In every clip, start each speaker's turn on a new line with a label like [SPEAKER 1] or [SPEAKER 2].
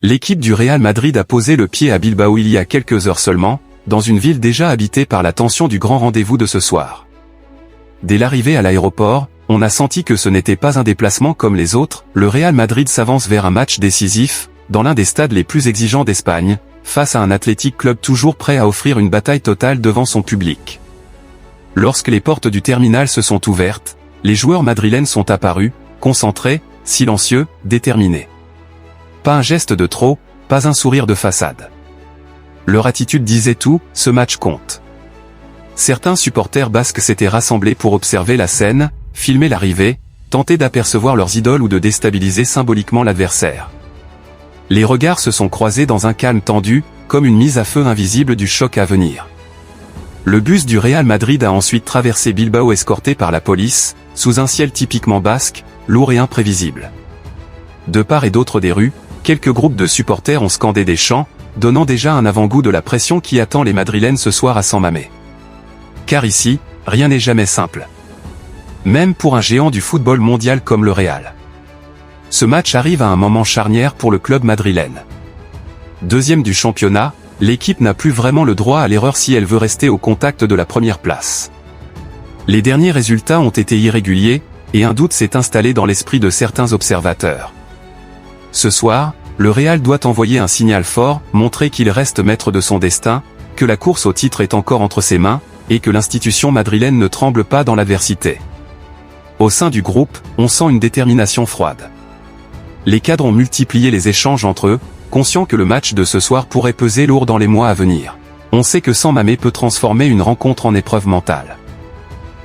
[SPEAKER 1] L'équipe du Real Madrid a posé le pied à Bilbao il y a quelques heures seulement, dans une ville déjà habitée par la tension du grand rendez-vous de ce soir. Dès l'arrivée à l'aéroport, on a senti que ce n'était pas un déplacement comme les autres, le Real Madrid s'avance vers un match décisif, dans l'un des stades les plus exigeants d'Espagne, face à un Athletic Club toujours prêt à offrir une bataille totale devant son public. Lorsque les portes du terminal se sont ouvertes, les joueurs madrilènes sont apparus, concentrés, silencieux, déterminés. Pas un geste de trop, pas un sourire de façade. Leur attitude disait tout, ce match compte. Certains supporters basques s'étaient rassemblés pour observer la scène, filmer l'arrivée, tenter d'apercevoir leurs idoles ou de déstabiliser symboliquement l'adversaire. Les regards se sont croisés dans un calme tendu, comme une mise à feu invisible du choc à venir. Le bus du Real Madrid a ensuite traversé Bilbao escorté par la police, sous un ciel typiquement basque, lourd et imprévisible. De part et d'autre des rues, quelques groupes de supporters ont scandé des chants, donnant déjà un avant-goût de la pression qui attend les Madrilènes ce soir à San Mamés. Car ici, rien n'est jamais simple. Même pour un géant du football mondial comme le Real. Ce match arrive à un moment charnière pour le club madrilène. Deuxième du championnat, l'équipe n'a plus vraiment le droit à l'erreur si elle veut rester au contact de la première place. Les derniers résultats ont été irréguliers, et un doute s'est installé dans l'esprit de certains observateurs. Ce soir, le Real doit envoyer un signal fort, montrer qu'il reste maître de son destin, que la course au titre est encore entre ses mains, et que l'institution madrilène ne tremble pas dans l'adversité. Au sein du groupe, on sent une détermination froide. Les cadres ont multiplié les échanges entre eux, conscients que le match de ce soir pourrait peser lourd dans les mois à venir. On sait que San Mamés peut transformer une rencontre en épreuve mentale.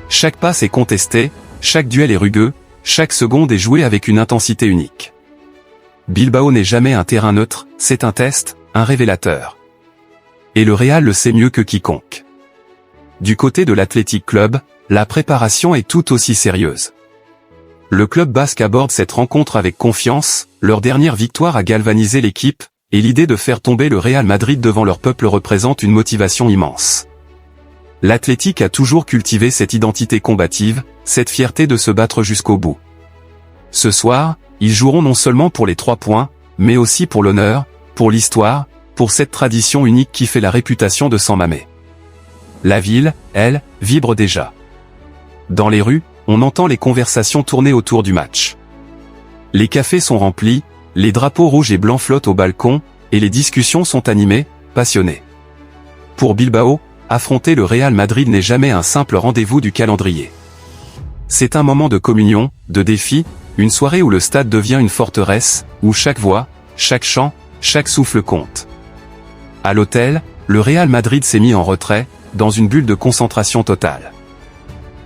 [SPEAKER 1] Chaque passe est contestée, chaque duel est rugueux, chaque seconde est jouée avec une intensité unique. Bilbao n'est jamais un terrain neutre, c'est un test, un révélateur. Et le Real le sait mieux que quiconque. Du côté de l'Athletic Club, la préparation est tout aussi sérieuse. Le club basque aborde cette rencontre avec confiance, leur dernière victoire a galvanisé l'équipe, et l'idée de faire tomber le Real Madrid devant leur peuple représente une motivation immense. L'Athletic a toujours cultivé cette identité combative, cette fierté de se battre jusqu'au bout. Ce soir, ils joueront non seulement pour les 3 points, mais aussi pour l'honneur, pour l'histoire, pour cette tradition unique qui fait la réputation de San Mamés. La ville, elle, vibre déjà. Dans les rues, on entend les conversations tourner autour du match. Les cafés sont remplis, les drapeaux rouges et blancs flottent au balcon, et les discussions sont animées, passionnées. Pour Bilbao, affronter le Real Madrid n'est jamais un simple rendez-vous du calendrier. C'est un moment de communion, de défi, une soirée où le stade devient une forteresse, où chaque voix, chaque chant, chaque souffle compte. À l'hôtel, le Real Madrid s'est mis en retrait, dans une bulle de concentration totale.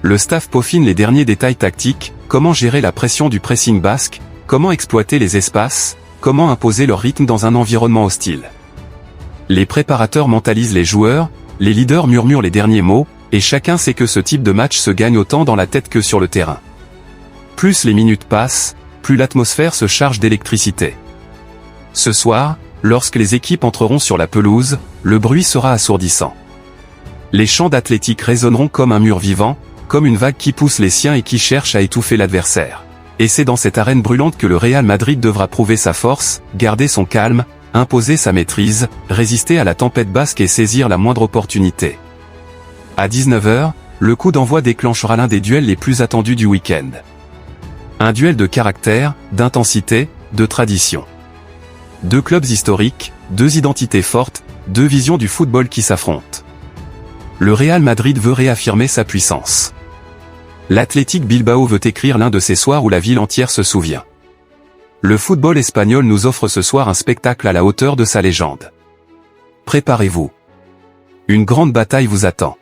[SPEAKER 1] Le staff peaufine les derniers détails tactiques, comment gérer la pression du pressing basque, comment exploiter les espaces, comment imposer leur rythme dans un environnement hostile. Les préparateurs mentalisent les joueurs, les leaders murmurent les derniers mots, et chacun sait que ce type de match se gagne autant dans la tête que sur le terrain. Plus les minutes passent, plus l'atmosphère se charge d'électricité. Ce soir, lorsque les équipes entreront sur la pelouse, le bruit sera assourdissant. Les chants d'Athletic résonneront comme un mur vivant, comme une vague qui pousse les siens et qui cherche à étouffer l'adversaire. Et c'est dans cette arène brûlante que le Real Madrid devra prouver sa force, garder son calme, imposer sa maîtrise, résister à la tempête basque et saisir la moindre opportunité. À 19h, le coup d'envoi déclenchera l'un des duels les plus attendus du week-end. Un duel de caractère, d'intensité, de tradition. 2 clubs historiques, 2 identités fortes, 2 visions du football qui s'affrontent. Le Real Madrid veut réaffirmer sa puissance. L'Athletic Bilbao veut écrire l'un de ces soirs où la ville entière se souvient. Le football espagnol nous offre ce soir un spectacle à la hauteur de sa légende. Préparez-vous. Une grande bataille vous attend.